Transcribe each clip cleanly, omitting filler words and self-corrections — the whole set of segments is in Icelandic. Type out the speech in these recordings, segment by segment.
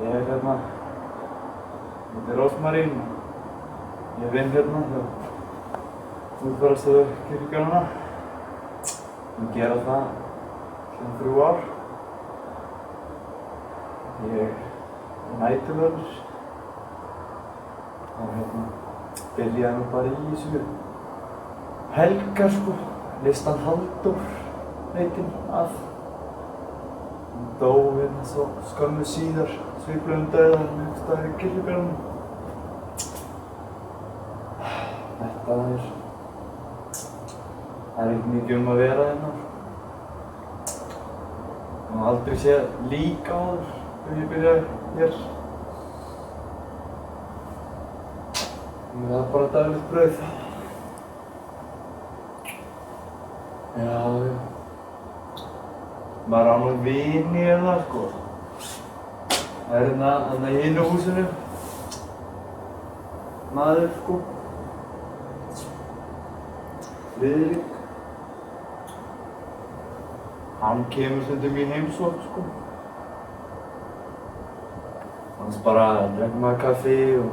Ég þetta er Rósmarín. Ég vinn hérna hjá útfararstofu kirkjugarðanna. Ég gera það síðan 3 ár. Ég er næturvörður. Og byrjaði nú bara í þessu helgar sko. Listan Halldór heitinn að. Hún dó hérna svo skömmu síðar, svipulegum dauða einhvers staðar í kirkjugarðinum. Þetta er ekkert mikið að vera hérna. Ég hef aldrei séð lík áður þegar ég byrjaði hér. Það er bara daglegt brauð. Já. Maður á nú vini hérna sko. Það er hérna í hinu húsinu. Maður sko. Friðrik. Hann kemur stundum í heimsókn sko. Annars bara drekkur maður kaffi og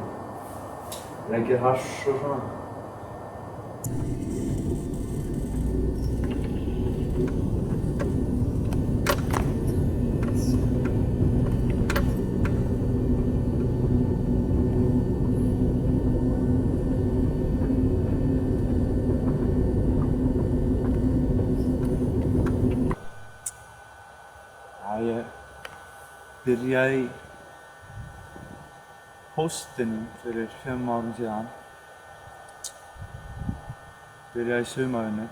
reykir hass og svona. Ég byrjaði í póstinum fyrir 5 árum síðan. Byrjaði í sumarvinnu.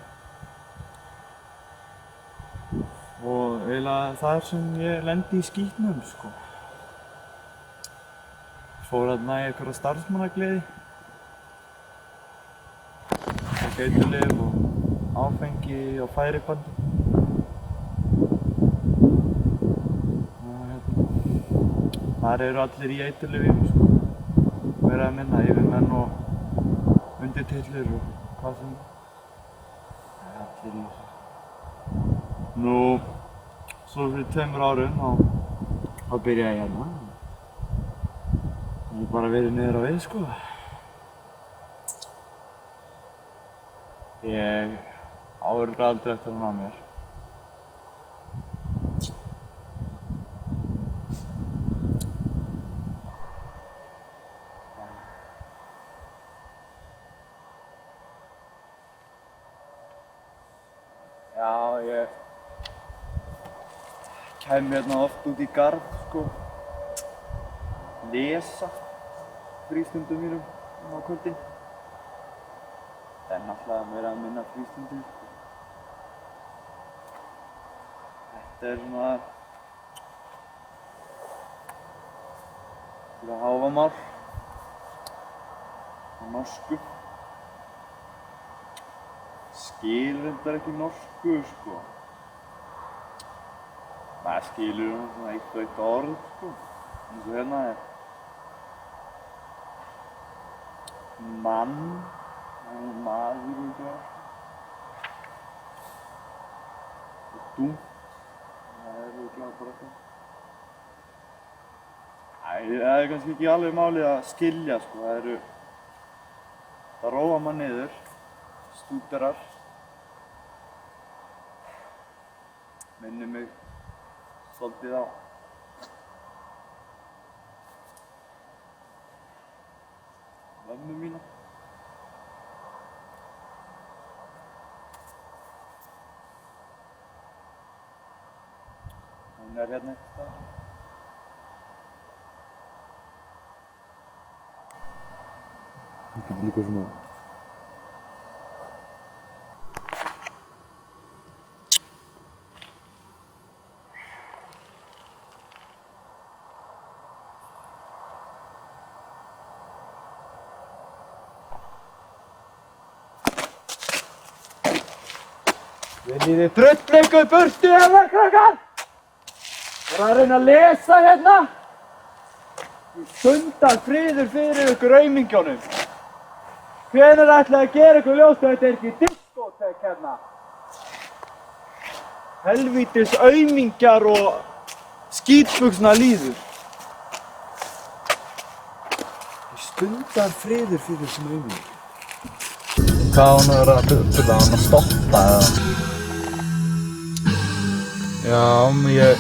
Og eiginlega þar sem ég lendi í skítnum sko. Fór þarna í einhverja starfsmannagleði. Tók eiturlyf og áfengi og færibandi. Þar eru allir í eiturlyfjum sko, meira eða minna, yfirmenn og undirtitlir og hvað sem það er allir í þessu. Nú, svo fyrir 2 árum þá byrjaði ég hérna. Ég hef bara verið niður á við sko. Ég á örugglega aldrei eftir að ná mér. Já, ég kæmi hérna oft út í garð sko, lesa frístundum mínum á kvöldin. Það er náttúrulega meira að minna frístundir sko. Þetta er svona hávamál á norsku. Skil reyndar ekki norsku sko. Maður skilur svona eitt og eitt orð sko. Eins og hérna er mann, maður og það. Og dúnt, það er örugglega bara það. Það er kannski ekki alveg málið að skilja sko. Það róar mann niður, stúderar. Minnir mig svolítið á mömmu mína. Hún er hérna einhvers staðar. Þetta er líka svona Viljið þið drulla ykkur burtu hérna, krakkar? Ég er að reyna að lesa hérna. Stundar friður fyrir ykkur aumingjónum. Hvenær ætlaði að gera ykkur ljóst að þetta er ekki diskótek hérna? Helvítis aumingjar og skítbuxna líður. stundarfriður fyrir þessum auðvitað. Hvað á hann að vera að byrja? Á hann að stoppa eða? Já, ég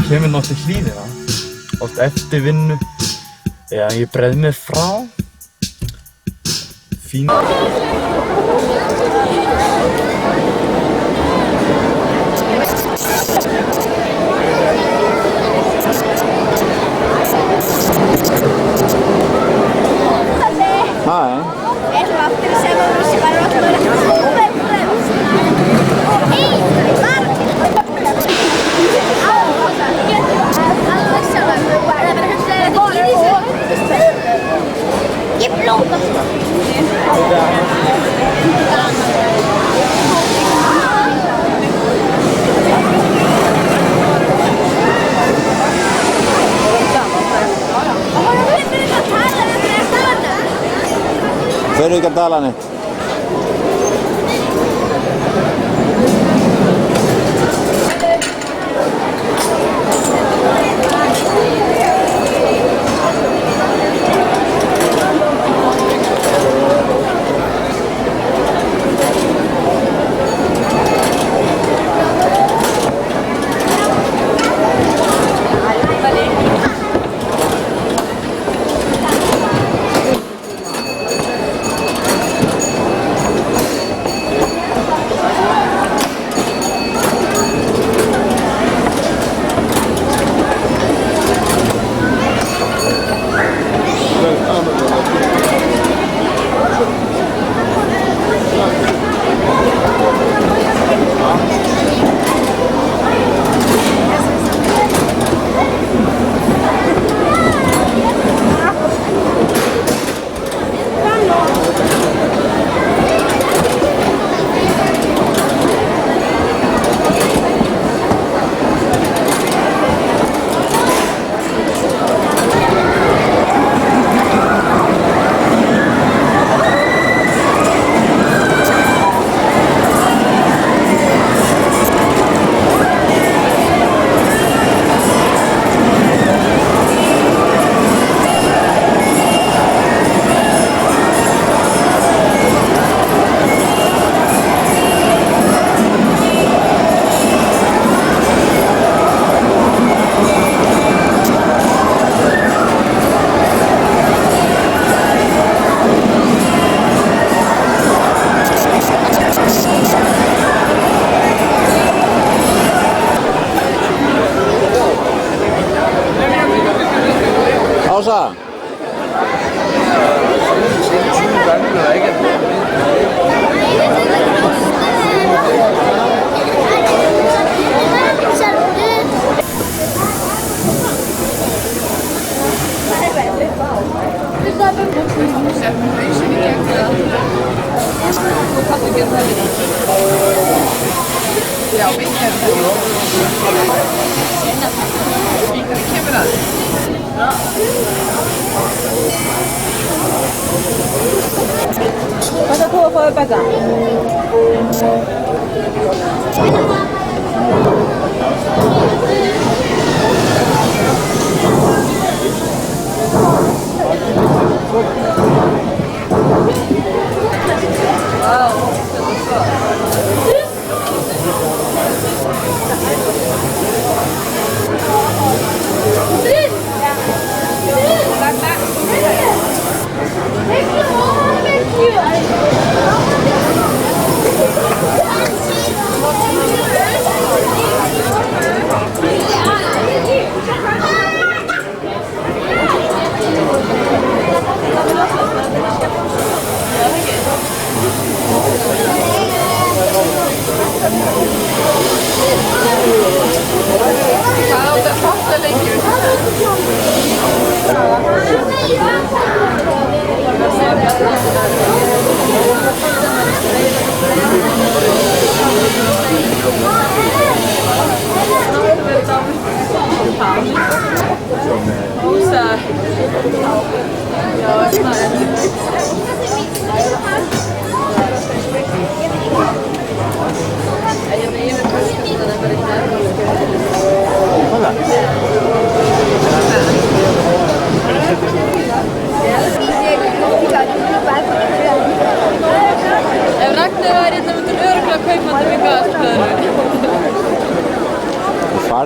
kemur nátt til hlíðina, oft eftir vinnu. Já, ég breið mér frá. Fín. Hi. Förum ekki að tala neitt. Ása! Já, við kemur að Passa tua foi pegar.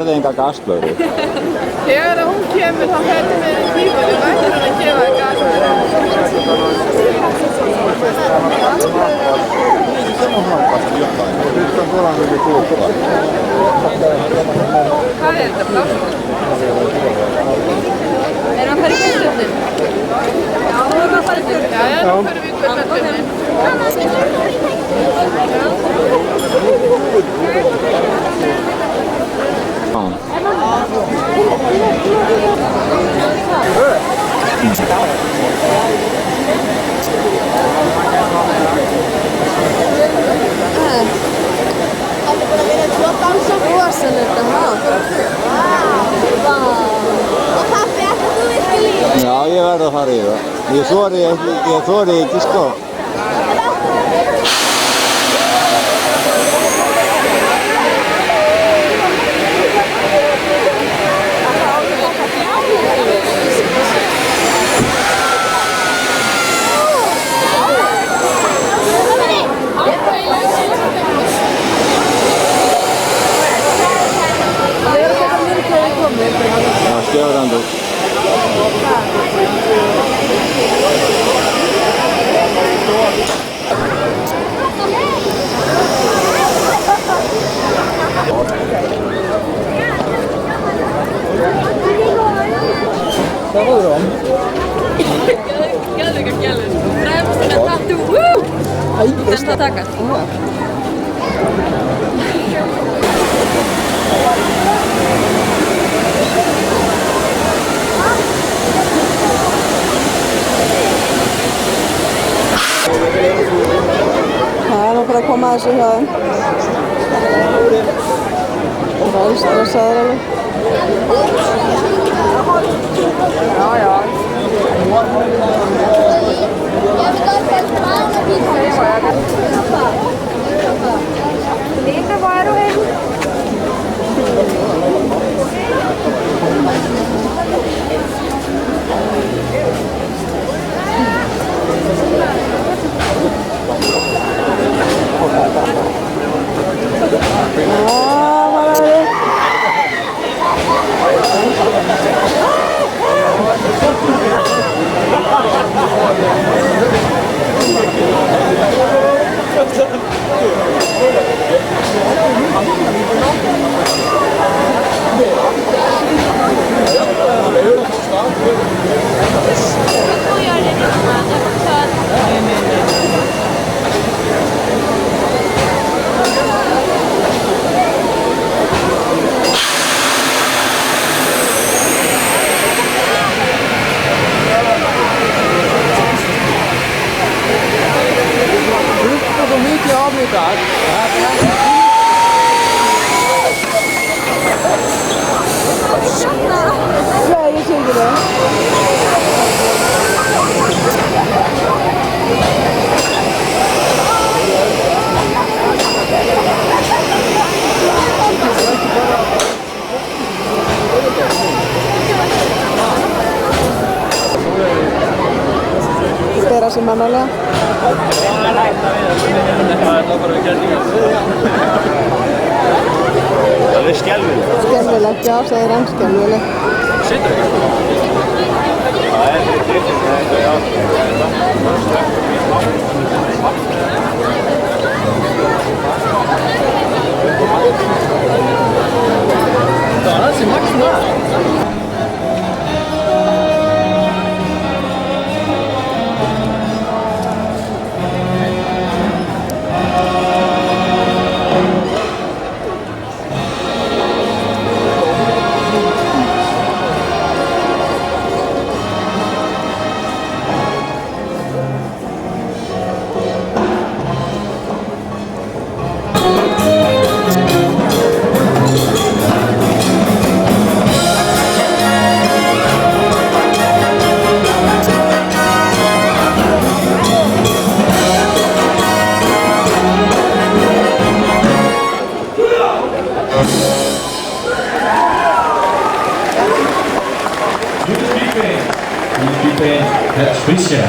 hafði enga gasblöðru. Þegar hún kemur þá hættum við í tíma við værum að gefa gasblöðru. Hvað er þetta? Plástur? Erum við að fara í gullöfnin? Já, við erum að fara í gullöfnin. Já, nú förum við í gullöfnin. Já, ég verð að fara í það. Ég þori ekki sko. Já, skjöfrandur. Geðveikur gælur. Fræðumst með tattoo. Woo! Þetta takast. Það er nú bara að koma að þessu hjá þeim. Það er alls stressaður alveg. Já, já. Lite var och en. Já, ég sé ekki það. Bera sig mannalega. Það er skelfilegt. Skelfilegt, já, segir hann, skelfilegt. Sittur ekki. Það er fyrir þetta, já. Það var þessi magna. That's Fischer.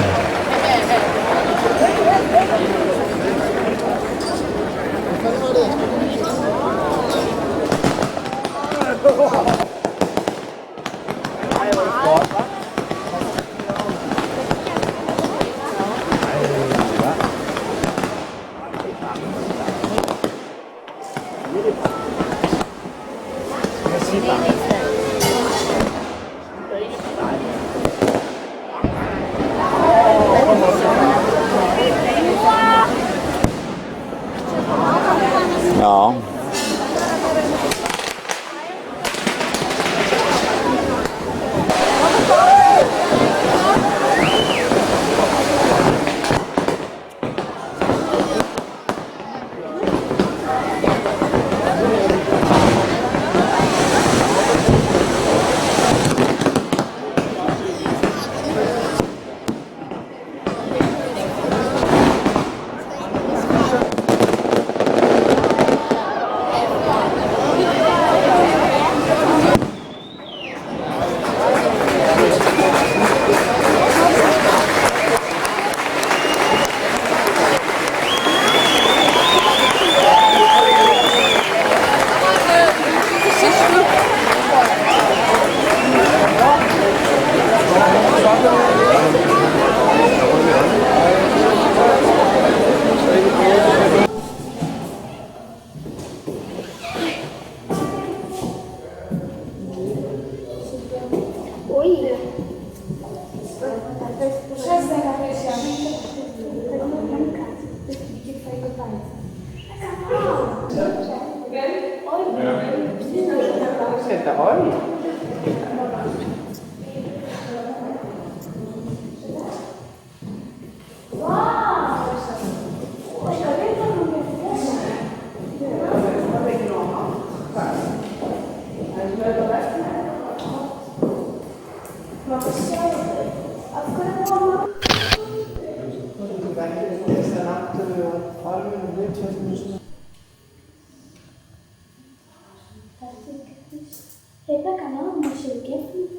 Rebecca, não, mas eu quero.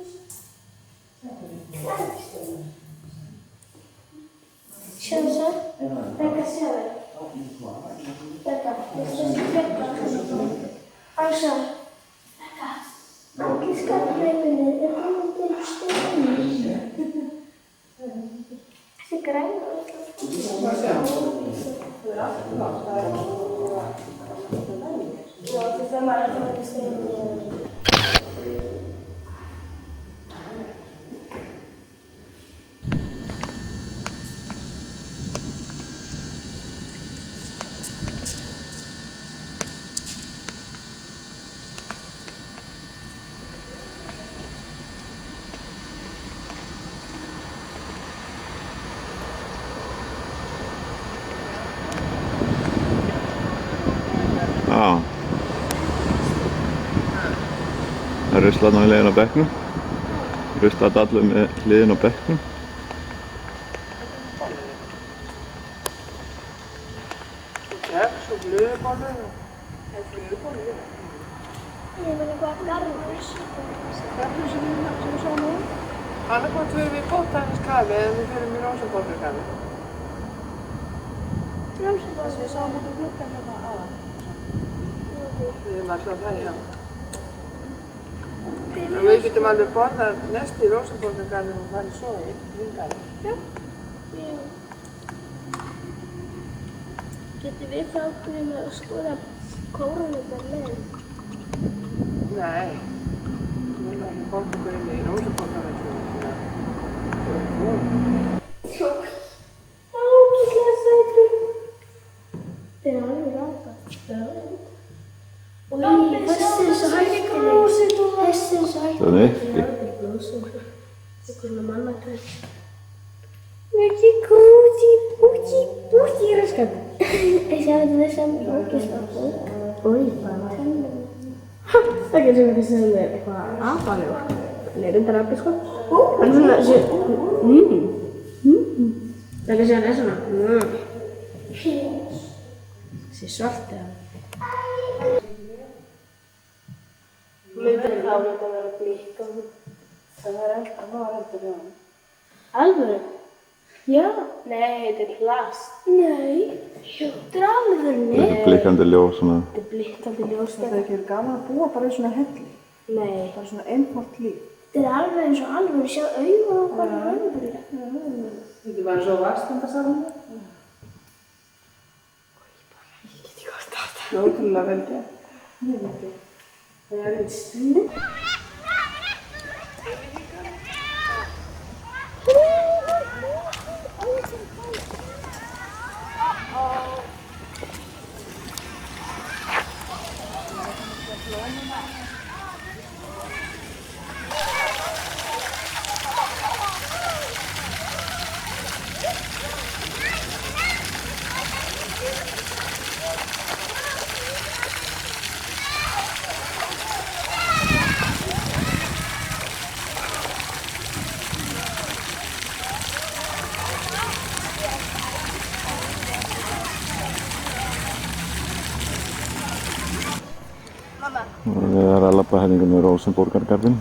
Sure. Rebecca, sure. Rebecca, this is Rebecca. Aisha. Rebecca. Anche scappare, è come te lo stai. Si crede? No, ti fa male come ti stai. Já. Það er ruslaðna við hliðin á bekknum. Ruslaði allir með hliðin á bekknum. Kex og glöðubollur. Glöðubollur? Ég meina hvað garðurus. Garðurus sem við sáum nú. Annarkvæmt fyrir við Bótanískafi eða við fyrir mér Rósenborgarkafi. Rósenborg. Við sáum út úr gluggann hérna aðan. Við erum alltaf það hjá. Og við getum alveg borðað næst í Rósenborgarkafi og farið svo í Vingarði. Já. Getum við þá okkur að skoða kórunum með? Nei. Við erum ekki borðað okkur inn í Rósenborgarkafi. Það er ógeðslega sætur. Þeir eru alveg ráðbært. Og þessi er svo hættileg. Þessi er svo hættileg. Það er ekki. Blóðsókur. Einhverjum mannakvæð. Ekki búti raskat. Ég sagði þetta sem ógeðslega bók. Ói, bara tennum. Það getur sem þetta sem er eitthvað aðfæðið. Það er reyndar afbyrð sko. Það er svona þessi. Það er svona svona. Þessi svart eða. Myndir þá láta vera að blíka. Það var heldur hjá hann. Alvöru? Já. Nei, þetta er plast. Nei. Þetta er alvörunni. Blikkandi ljós svona. Þetta er blikkandi ljós. Það er ekki gaman að búa bara í svona helli. Nei. Bara svona einfalt líf. Þetta er alveg eins og alvöru. Sjá augun og hvað er alvöru. Þetta er bara eins og vastendasalunum. Ég get ekki gott á þetta. Það er ótrúlega vel gert. Það er einn stund. Við erum að labba hérna með Rósenborgargarðinn.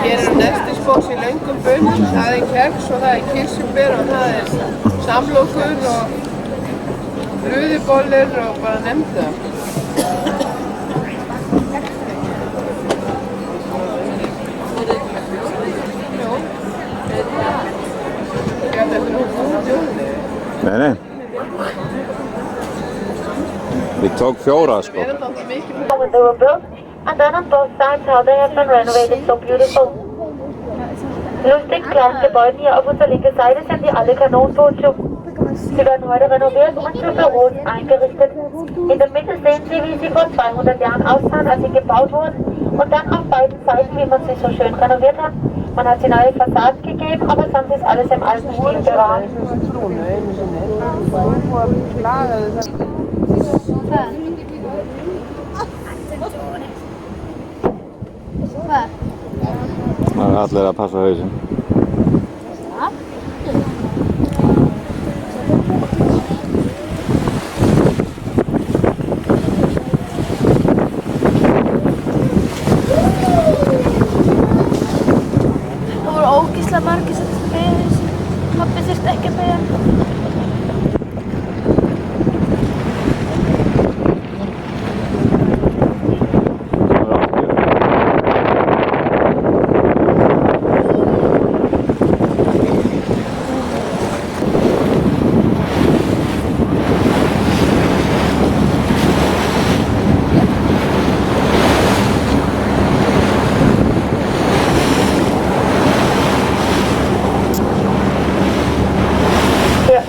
Hér eru nestisbox í löngum bunn, það er kex og það er kirsuber og það er samlokur og brauðbollir og bara nefndu það. tók 4 sko. When they were built, and then on both sides how they have been renovated so beautiful. Lustig klarte Gebäude hier auf unserer linken Seite sind die alle Kanonenbootschub. Sie werden heute renoviert und für Büros eingerichtet. In der Mitte sehen Sie, wie sie vor 200 Jahren aussahen, als sie gebaut wurden. Und dann auf beiden Seiten, wie man sie so schön renoviert hat. Man hat sie neue Fassaden gegeben, aber sonst ist alles im alten Stil bewahrt. Það allir að passa hausinn. Það voru ógeðslega margir sem beðið þessu. Pabbi þurfti ekki að beðið.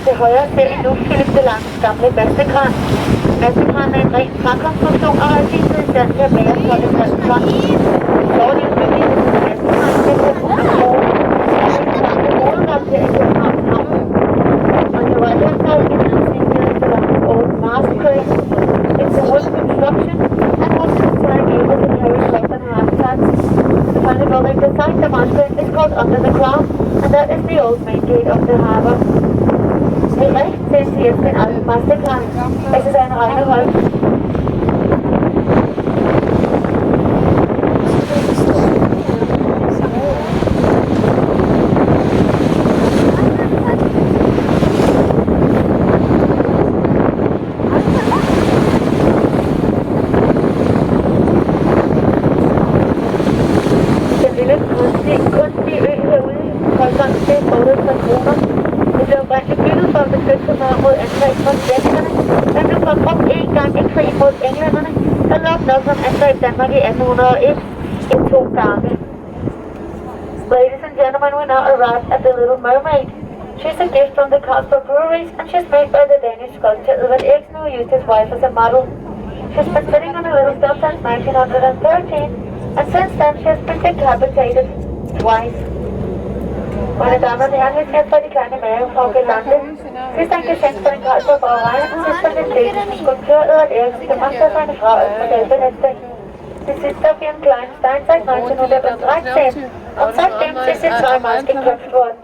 Til højre ser I nu Philip Delanges gamle vassekran. Vassekranen er en ren trækonstruktion og er lige i stand til at bære 12,5 ton. Fordelen med det vassekran er hovedret til Københavns Havn. On the right hand side you can see Philip Delanges old mast crane. It's a wood construction and was designed able to carry less than half tons. The final building beside the mast crane is called Under the Crown, and that is the old main gate of the harbour. Til rechts sehen Sie jetzt den alten Mastekran. Es ist ein reiner Holz. Den lille kunstige ø herude i horisonten, det er bådet for kroner. Det blev oprindeligt bygget for at beskytte sig mod angreb fra svenskerne, men blev kun brugt én gang i krig mod englænderne, der Lord Nelson angreb Danmark i 1801 2 gange. Ladies and gentlemen, we now arrived at the Little Mermaid. She's a gift from the Carlsberg Breweries, and she's made by the Danish sculptor Edvard Eriksen, who used his wife as a model. She's been sitting on a little stone since 1913, and since then she has been decapitated twice. Meine Damen und Herren, wir sind jetzt bei die kleine Meerjungfrau gelandet. Sie ist ein Geschenk von den Carlsberg Brauerei und sie ist von dem dänischen Skulpteur Edvard Eriksen gemacht, der seine Frau als Modell benutzte. Sie sitzt auf ihrem kleinen Stein seit 1913 und seitdem ist sie zweimal geköpft worden.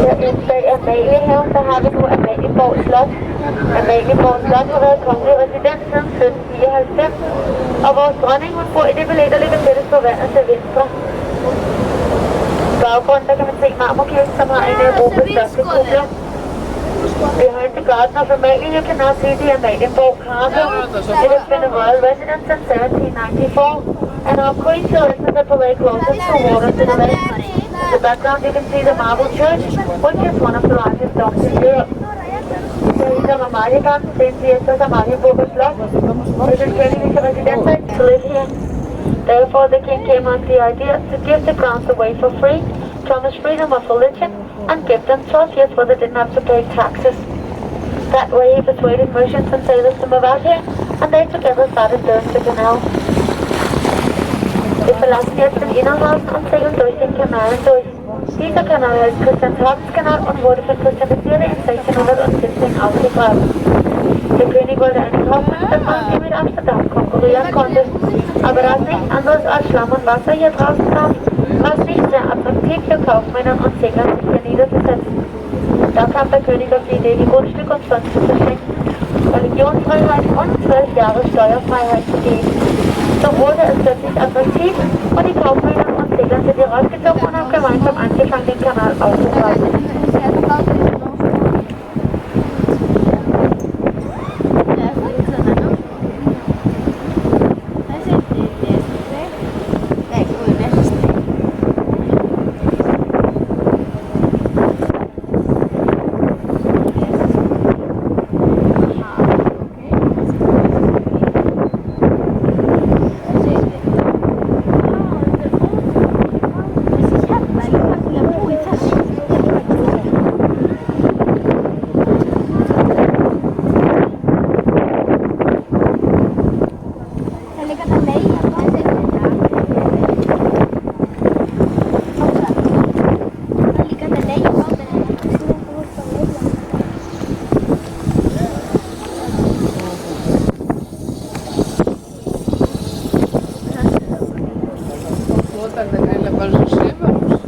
Herinde bag Amaliehaven, der har vi nu Amalieborg Slot. Amalieborg Slot har været kongelig residens siden 1794, og vores dronning hun bor i det belæg, der ligger tættest på vandet til venstre. I baggrunden der kan man se Marmorkirken, som har en af Europas største kupler. Behind the garden of Amalie, you can now see the Amalienborg Castle. It has been a royal residence since 1794, and our queen shall enter the palais closest to water to the lake. In the background you can see the marble church, which is one of the largest domes in Europe. Here is Amaliegarden, St. Viestas Amalienborg Slot. It is Königliche Residenz to live here. Therefore the king came on the idea to give the grounds away for free, promise freedom of religion, and give them 12 years where they didn't have to pay taxes. That way he persuaded merchants and sailors to move out here, and they together started building the canal. Wir verlassen jetzt den Innerhafen und segeln durch den Kanal durch. Dieser Kanal heißt Christianshavenskanal und wurde von Christian IV. in 1617 ausgegraben. Der König wollte eine Kaufmannsstadt machen, die mit Amsterdam konkurrieren konnte. Aber da es nichts anderes als Schlamm und Wasser hier draußen gab, war es nicht sehr attraktiv für Kaufmänner und Seglern, sich hier niederzusetzen. Da kam der König auf die Idee, die Grundstück umsonst zu verschenken, Religionsfreiheit und 12 Jahre Steuerfreiheit zu geben. So wurde es plötzlich attraktiv und die Kaufmänner und Segler sind hier rausgezogen und haben gemeinsam angefangen, den Kanal auszuweiten. Notar þetta greinilega bara sem sumarhús.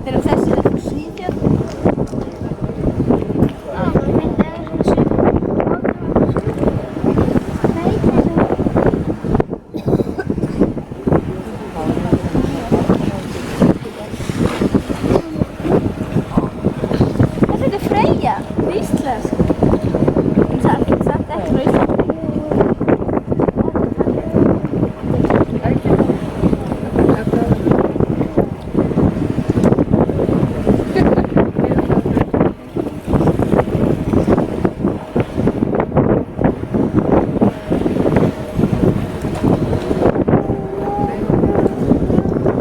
Pero þessi er frá Svíþjóð. Þetta er Freyja, íslensk. Samt ekki frá Íslandi.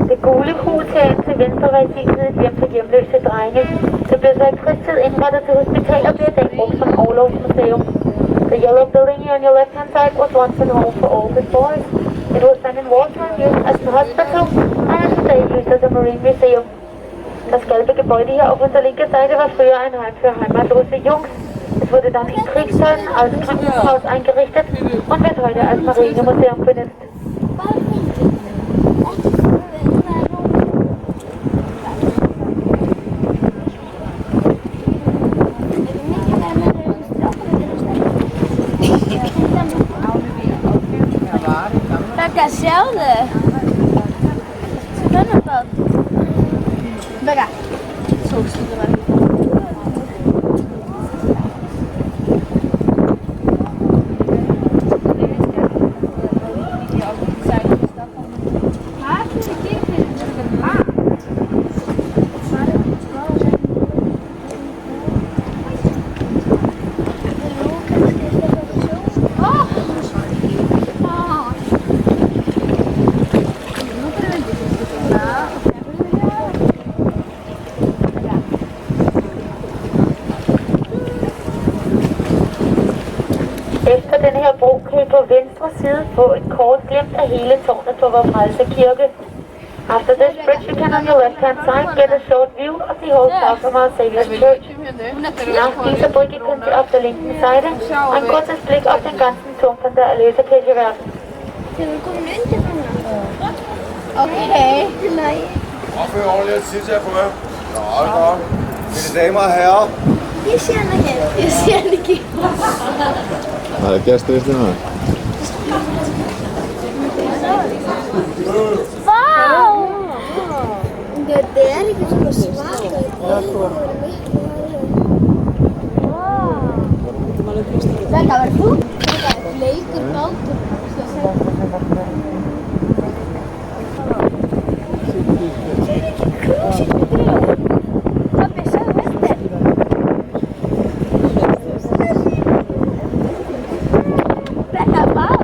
Det gule hus herinde til venstre var i sin tid et hjem for hjemløse drenge. Det blev så i krigstid indrettet til hospital og blev i dag brugt som orlogsmuseum. The yellow building here on your left-hand side was once a home for orphan boys. It was then in wartime used as a hospital and is today used as a marine museum. Das gelbe Gebäude hier auf unserer linken Seite war früher ein Heim für heimatlose Jungs. Es wurde dann in Kriegszeiten als Krankenhaus eingerichtet und wird heute als Marinemuseum benutzt. Becca, sjáðu. Spennabát. Becca. Sólstundum var. Efter den her bro kan I på venstre side få et kort glimt af hele tårnet på Vor Frelse Kirke. After this bridge you can on your left hand side get a short view of the whole south of Our Saviour's Church. Nach dieser Brücke könnt ihr auf der linken Seite ein kurzes Blick auf den ganzen Turm von der Erlöserkirche werfen. Okay. Opfør ordentligt at sidde her på jer. Nå, det er godt. Mine damer og herrer. Ég sé hann ekki. Ég sé hann ekki. Það er gestur í slíma. Vá! Þetta er ekki svona svart. Þetta var þú? Þetta er bleikur bátur. Pabbi, sagði eftir. Þetta er bát.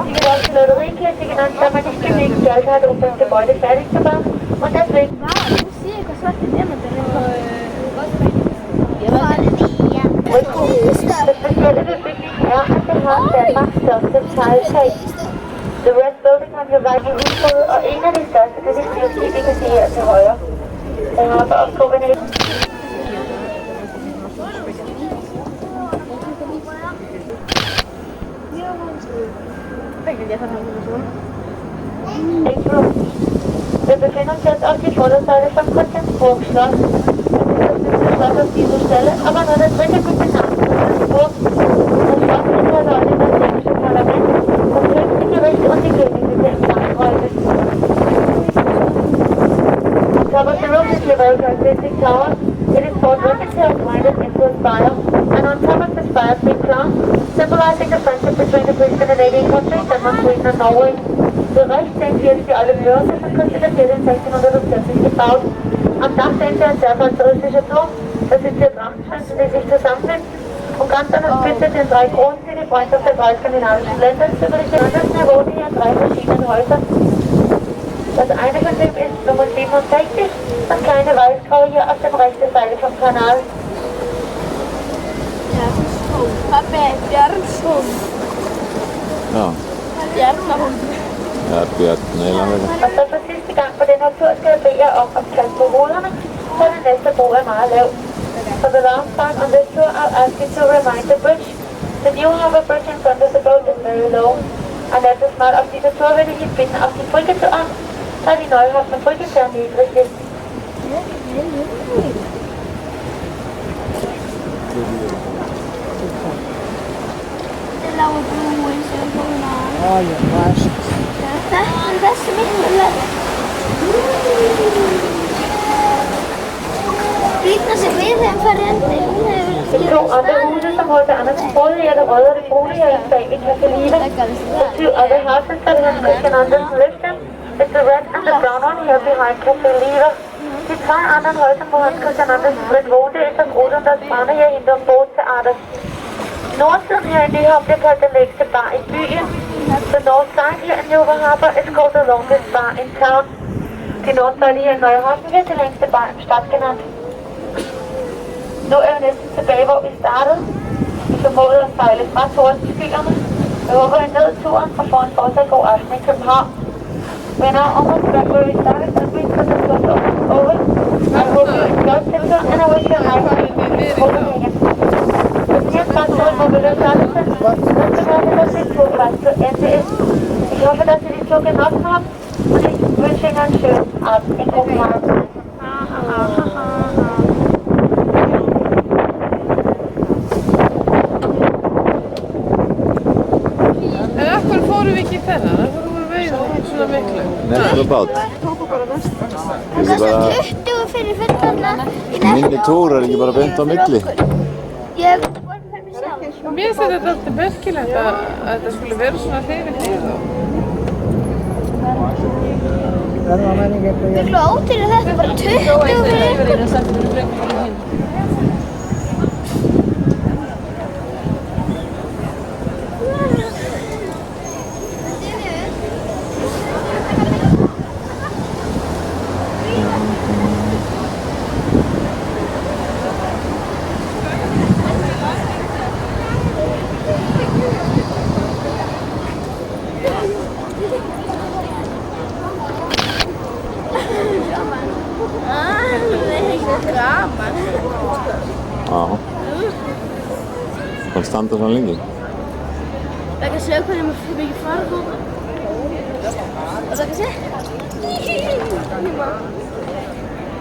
Die Lotteriekirche genannt, da man nicht genügend Geld hat, um das Gebäude fertig zu bauen und deswegen das specielle ved bygningen er, at det har Danmarks største tegltag. The Red Building har jo været i udbrud, og en af de største, det er det styrstige, vi kan se her til højre. Den har så opskubben i Wir befinden uns jetzt auf die Vorderseite von Christiansburg Schloss. Das Schloss auf dieser Stelle, aber nur der dritte gute Name Christiansburg. Das Schloss ist ja Leute das dänische Parlament, das höchste Gericht und die Königliche Empfangsräume. On top of the roof is the Weltklasse Tower. It is called Rebenshill Minus into a spire, and on top of the spire three crowns, symbolizing the friendship between the three Scandinavian countries, Denmark, Sweden and Norway. Zu Recht sehen wir die alte Börse von Christian IV 1640 gebaut. Am Dach sehen Sie ein sehr charakteristischer Turm. Das ist der Drachenschanze, die sich zusammensetzt. Und ganz an der Spitze sind drei Kronen, die die Freundschaft der drei skandinavischen Länder symbolisieren. Das Niveau hier in drei verschiedenen Häusern. Das eine von dem ist Nummer 67, das kleine Weißgrau hier auf der rechten Seite vom Kanal. Pappa, Björnshund. Ja. Bjørnehund. Ja, Bjørn eller hvad? Og så for sidste gang på den her tur skal jeg bede jer om at passe på ruderne, så det næste bro er meget lavt. For the last time on this tour, I'll ask you to remind the bridge. The new harbor bridge in front of the boat is very low. Und letztes Mal auf dieser Tour werde ich ihn bitten, auf die Brücke zu achten, da die Neuhafner Brücke sehr niedrig ist. Das ist miklu Líknar sig við þeim farjandi. De to andre huse, som holdt Anders Brød i det røde boliger i bag i Kasselive. The two other houses that have Christian Andersen lived in is the red and the brown one here behind Kasselive. De tre andre højser, hvor Hans Christian Andersen Brød wohnte, ist das Rot und das Braune hier hinterm Boottheater. Nordsiden her i Nyhavn bliver kaldt den længste bar i byen. The north side here in Nova Harbor is called the longest bar in town. Die Nordside her i Neuhavn bliver den længste bar i Stadt genannt. Nu er vi næsten tilbage, hvor vi startede. Vi formåede at sejle fra Tordenskylerne. Jeg håber, I nød turen og får en fortsat god aften i København. When our almost back where we started, that means that the tour is over. I hope you enjoyed Silver and I wish you a nice week. Copenhagen. Hvis I har fremtiden, hvor vi løber Andersen, så skal vi have sin turplads til NTS. Ich hoffe, dass Sie die Tour genossen haben und ich wünsche Ihnen einen schönen Abend in Kopenhagen. Næstur á bát. Það kostar 20 fyrir fullorðna í Minni túr ekki bara beint á milli. Ég hef þetta borðið fyrir mig sjálf. Mér finnst þetta alltaf merkilegt að þetta skulle vera svona hlið við hlið og... Miklu ódýr þetta, bara 20 fyrir ykkur. Já. Hvað standa svona lengi? Það kan sjá hvernig maður mikið fara þarna. Og það kan sjá.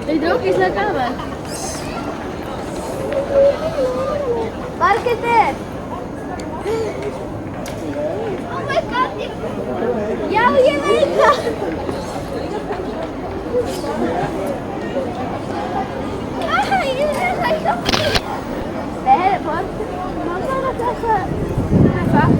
Það er ógeðslega gaman. Margrétur! Oh my god! Já, ég veit það! Ég veit það ekki. Það er bara... Mamma er að taka... Hvað?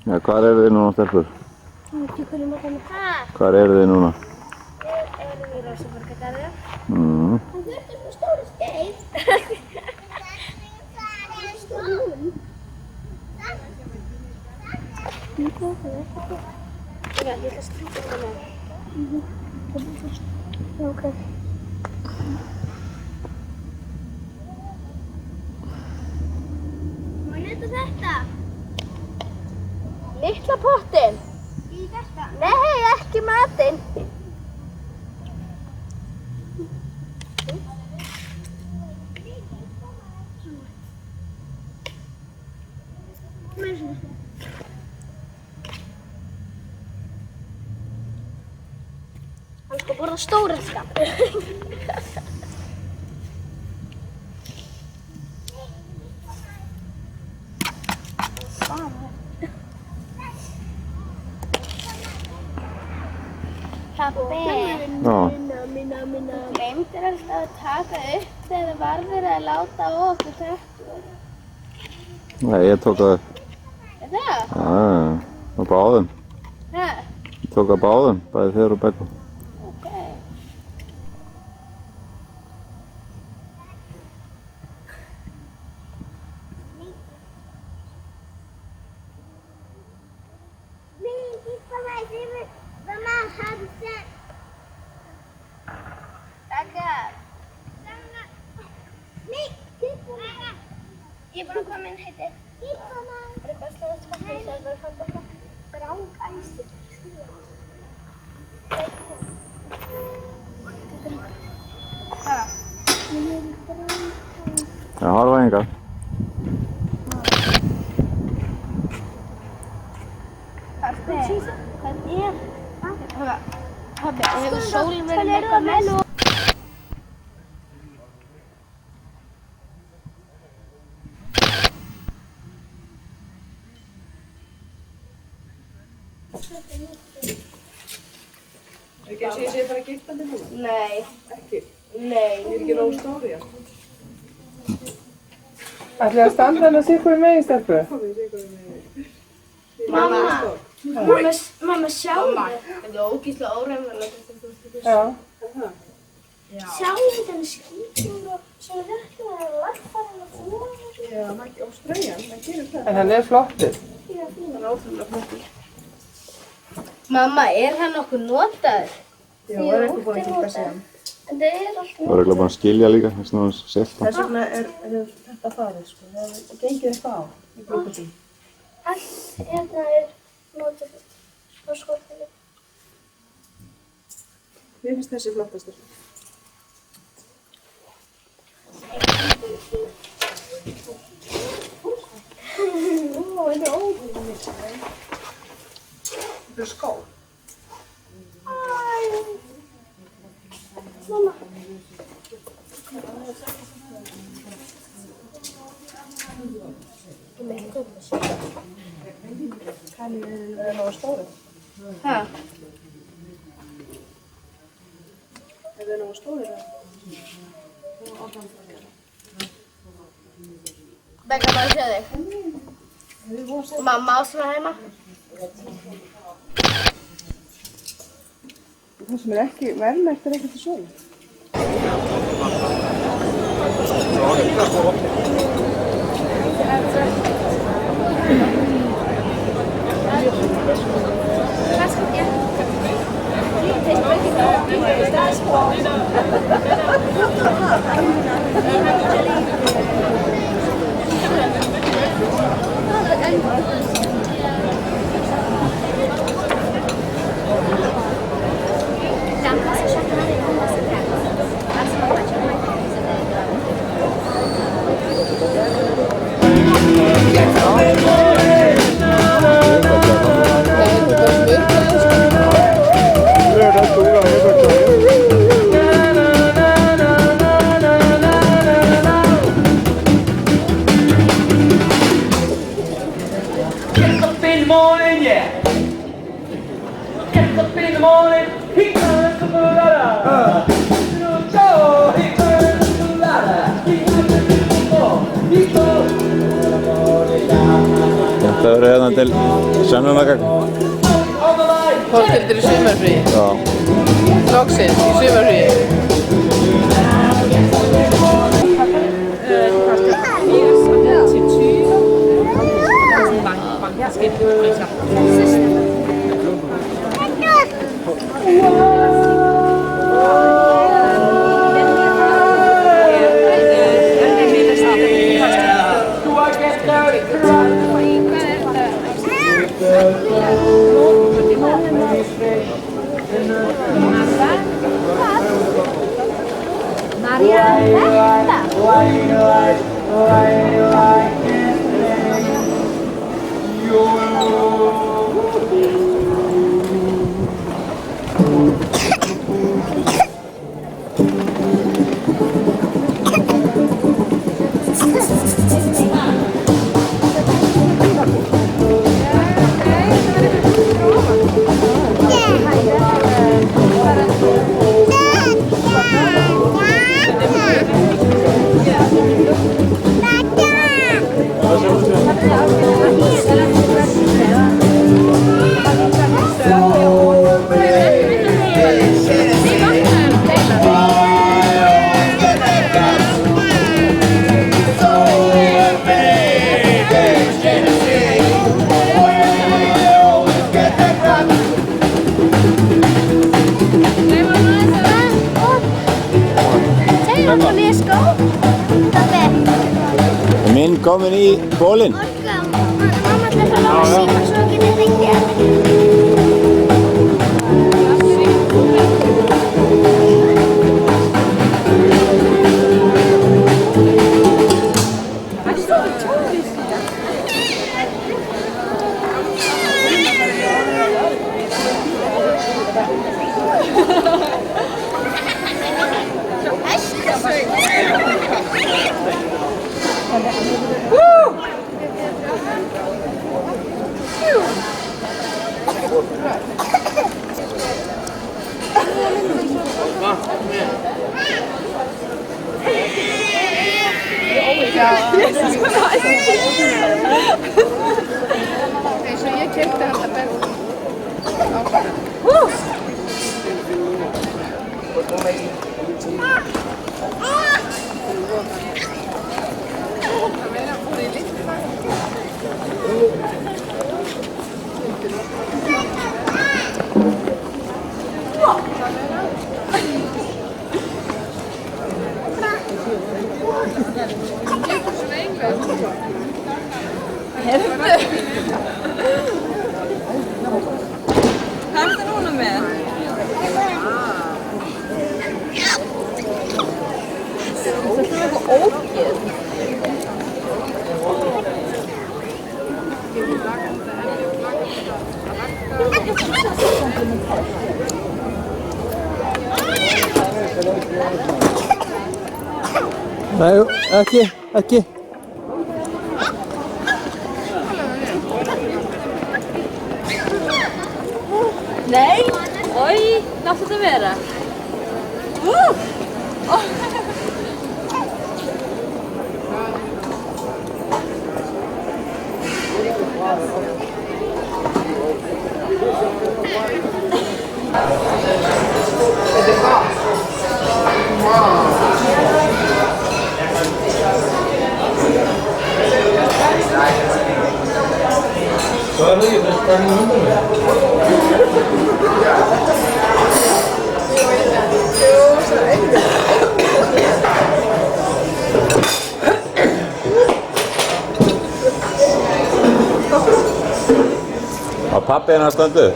Já, hvar eru þið núna, stelpur? Hvar eru þið núna? Við erum í Rósaborgargarði. Mm. Það þurfti svo stóri skeið. Já, ég ætla að strýta þetta með. Ok. Má ég nota þetta? Litla pottinn? Í þetta? Nei, ekki matinn. Hann skal borða stóra skap. Pabbi, Já. þú gleymdir alltaf að taka upp þegar það var verið að láta á okkur þetta. Nei, ég tók það upp. Er það? Já, á báðum. Hæ? Ég tók það báðum, bæði þér og Beggu. Ok. Ég er bara að koma inn, heiti. Er eitthvað slóðast pappi sem var fann þetta? Grángæsir. Hvað? Já, horfa hingað. Pabbi, hvað er? Pabbi, hefur sólin verið eitthvað mest? Ekki að ég sé bara að gifta þig núna? Nei. Ekki? Nei. Ég er ekki nóg stóri, já. Ætli að standa hann að sikkur megin, stelpu? Mamma, sjáðu. Þetta er ógeðslega óraunverulegt. Já. Sjáðu þennan skítur og svona verkefni að lagfæra og fóra. Já, og straujan, það gerir það. En hann er flottur. Já, fín. Hann er ótrúlega flottur. Mamma, er hann okkur notaður? Já, það er ekki búin að kippa sig hann. En það er alltaf Það var eiginlega búin að skilja líka, þess vegna hann selt hann. Þess vegna er þetta farið, sko. Það gengið eitthvað á í glúpati. allt hérna er notað á skortinu. Mér finnst þessi flottastur. Þetta er ótrúlega. Þetta er skó. Mamma. Kann ég er nógu stóri? Hæ? Er það nógu stóri það? Begga bara sjá þig. Mamma ásla heima. Það sem er ekki verðmerkt er ekkert í sólu. Þetta verður hérna til sönnunargagn. Þorhildur í sumarfríi. Já. Loksins í sumarfríi. Yeah. Hann var nýja skó. Dabbi. Minn komin í bólinn. Orka. Mamma ætlar að fara á síma svo getið hringið. Eins og ég keypti handa Benna. Hætti núna með? Þetta er eitthvað ógeð. Nei, ekki. Nei! Oj, láttu þetta vera. Var pappi hennar stöndu?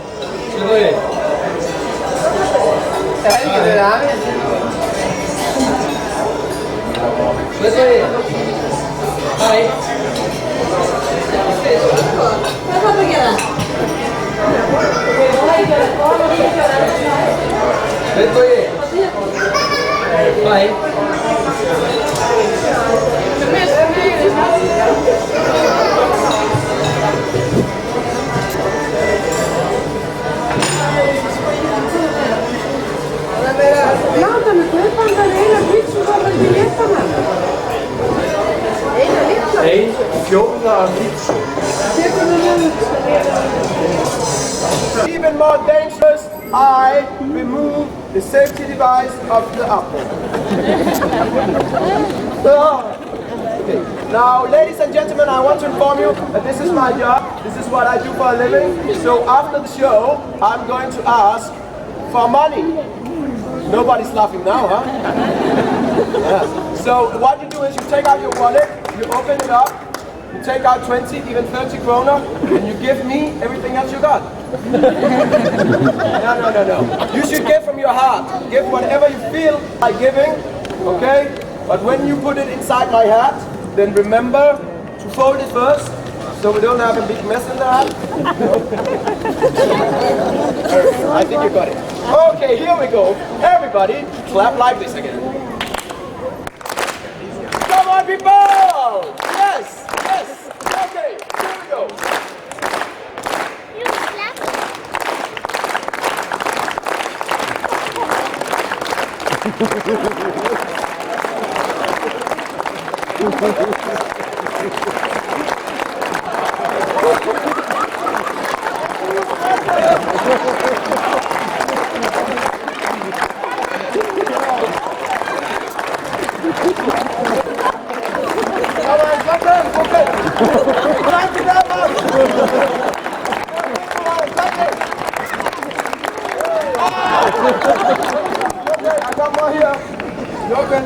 Láta mig kaupa hann það eina pítsu svo var ekki létta hann. Eina litla. Ein fjórða af pítsu. Even more dangerous, I remove the safety device of the apple. Okay. Now, ladies and gentlemen, I want to inform you that this is my job. This is what I do for a living. So after the show, I'm going to ask for money. Nobody's laughing now, huh? Yeah. So what you do is you take out your wallet, you open it up, you take out 20, even 30 kroner, and you give me everything else you got. No. You should give from your heart. Give whatever you feel like giving, okay? But when you put it inside my hat, then remember to fold it first, so we don't have a big mess in the hat. I think you got it. Okay, here we go. Everybody, clap like this again. Come on, people! Yes! Okay, here we go. Okay, I got more here. Jochen.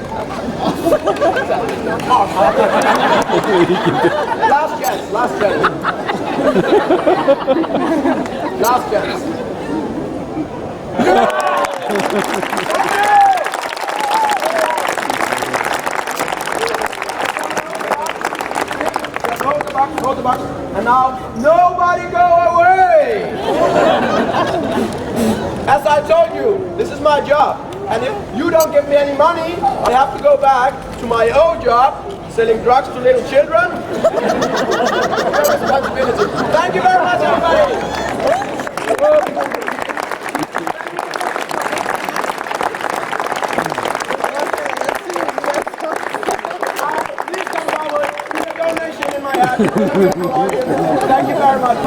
Last chance. Last chance. Hold the box. And now, nobody go away! As I told you, this is my job. And if you don't give me any money, I have to go back to my old job, selling drugs to little children. Responsibility. Thank you very much, everybody! Thank you very much.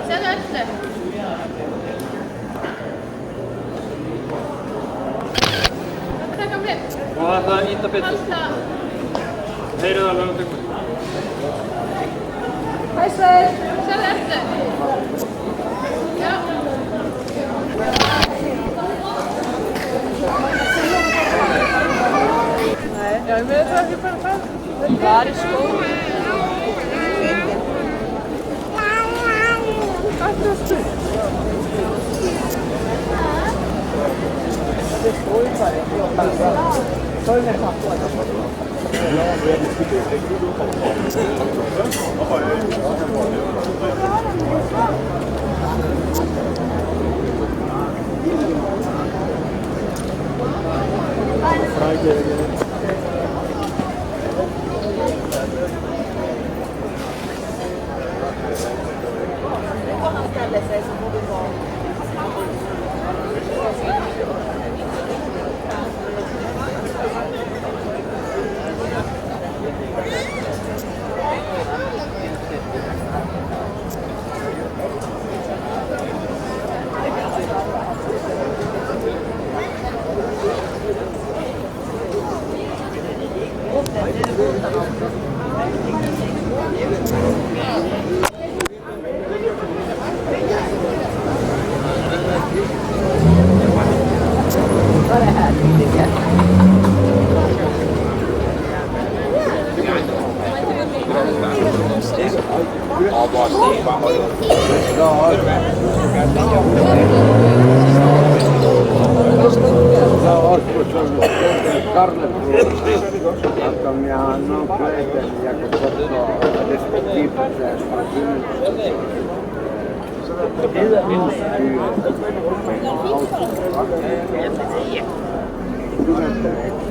Sen ötle. Kom igen. Vänta, inte bättre. Hej då, alla. Hej Sven. Sen ötle. Ja. Jag är med för att var i skolan.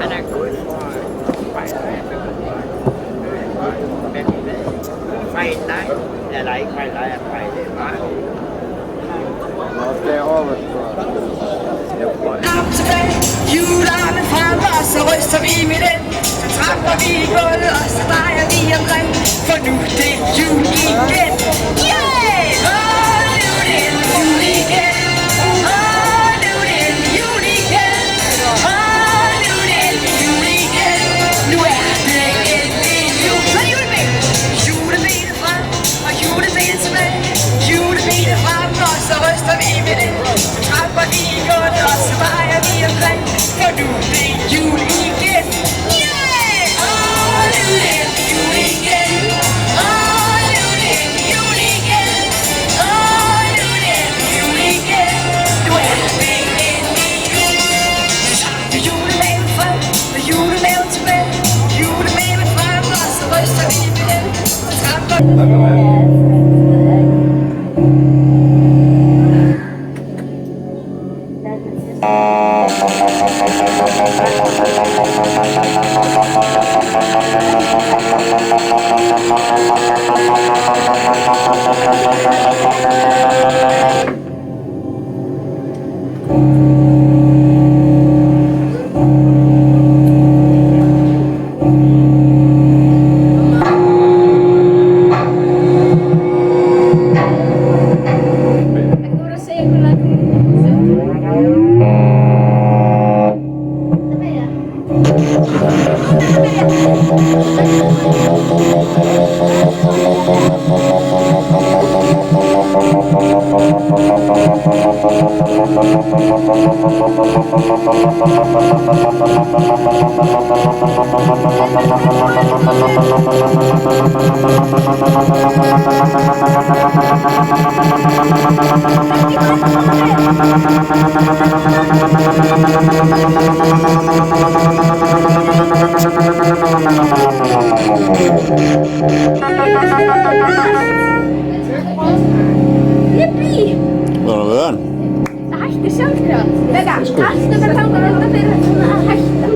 Han er god. Fejl dig. Eller ikke fejl dig, at fejl det er mig. Kom tilbage, julearmen frem, og så ryster vi med den. Så tramper vi i gulvet, og så drejer vi omkring. For nu det er jul igen. Yeah! Åh, nu det er jul igen. Åh, nu det er jul igen. Åh, nu det er jul igen. Nu er det endelig jul. Så er det julebenet. Julebenet frem, og julebenet tilbage. Julebenet frem, og så ryster vi med den. Så tramper vi i gulvet, og så drejer vi omkring. For nu det er jul igen. Yeah! Åh, nu det er jul igen. Åh, nu det er jul igen. Åh, nu det er jul igen. Nu er det endelig jul. Så tager vi julebenet frem, og julebenet tilbage. Julebenet frem, og så ryster vi med den. Så tramper Thank you. Yippee! Var það vön? Það hættir sjálfkrafa. Vega, alltaf bara þangað þetta fyrir að hætta.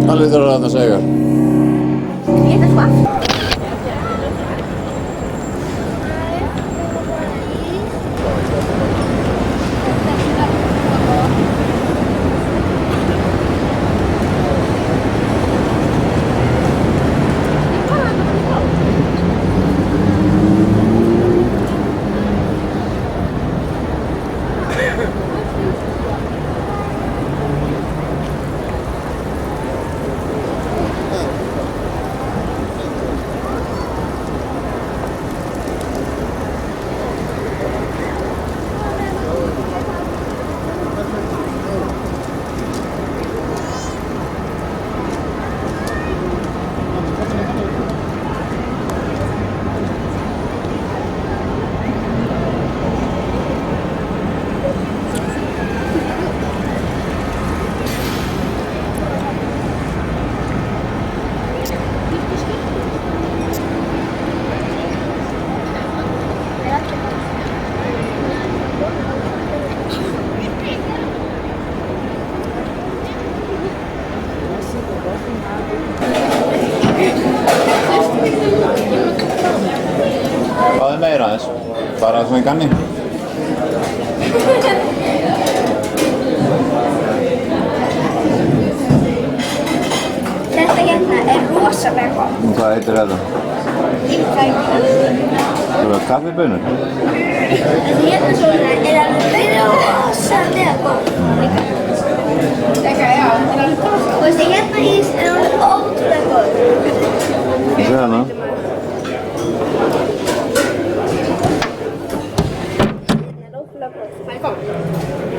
Hvað lítur það að segja? Ég veit það sko. Hvað meira aðeins? Bara svona í ganni? Þetta hérna rosalega gott. Hvað heitir þetta? Það er kaffibönur? Hérna svona alveg rosalega gott. Já, alveg gott. Og þessi hérna ís alveg ótrúlega gott. Hvað er það?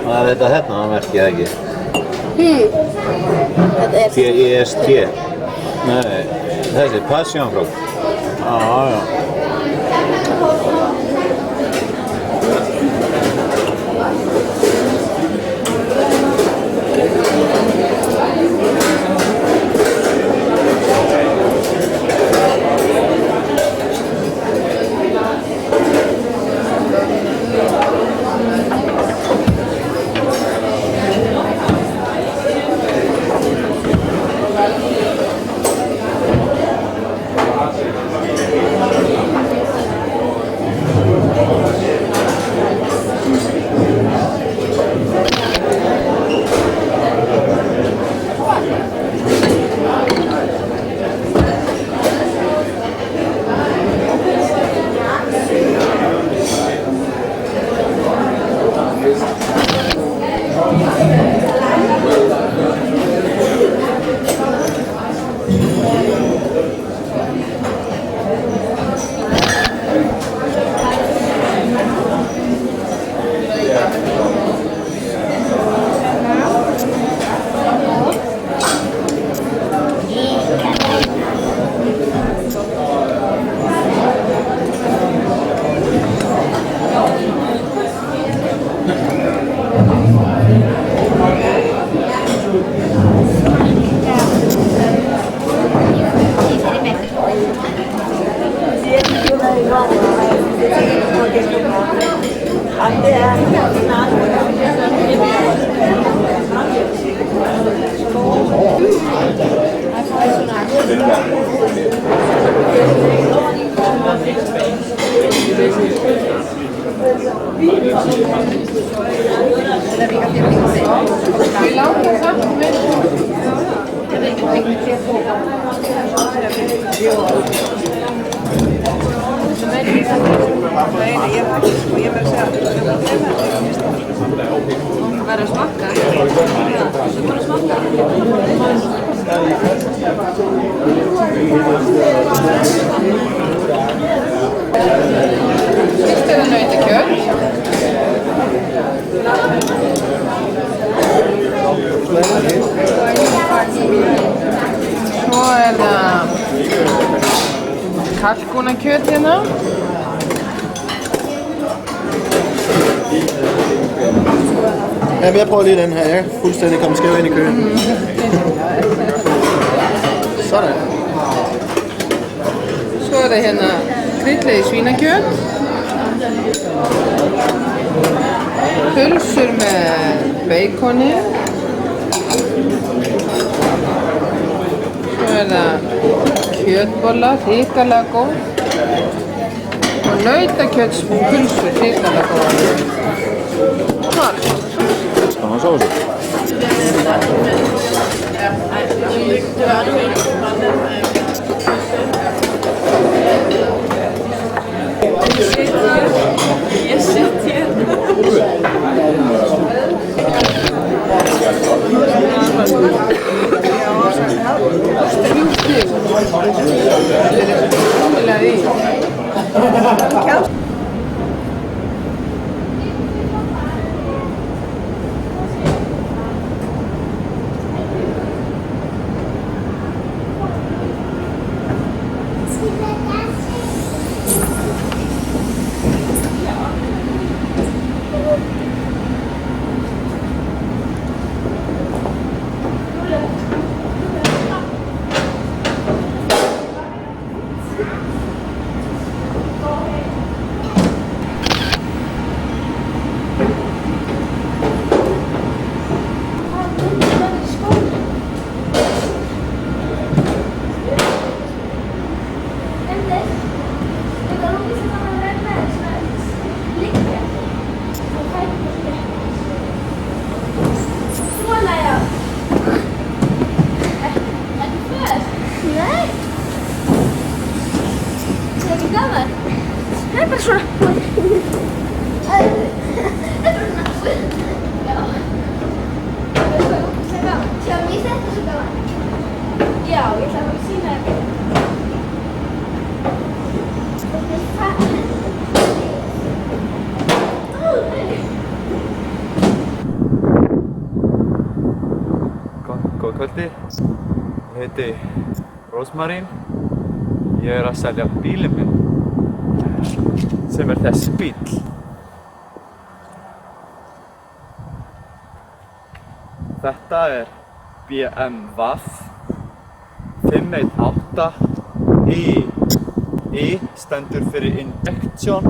Hvað er þetta hérna? Það merkir það ekki. Þetta er T-I-S-T. Nei, þessi passionfrukt. Já. Verður að smakka. Svo bara að smakka. Fyrst er það nautakjöt. Svo er það kalkúnakjöt hérna. Ja, jeg prøver lige den her, ja. Fuldstændig kommet skæv ind i køen. Sådan. Svo er það hérna kryddið svínakjöt. Pulsur með beikoni. Svo er það kjötbolla, hrikalega góð. Og nautakjötspulsur, hrikalega góð. Smátt. Skal han sovse? Ég sitt hérna. Góð kvöldi, ég heiti Rósmarín. Ég er að selja bílinn minn, sem er þessi bíl. Þetta er BMW 518i. I stendur fyrir Injection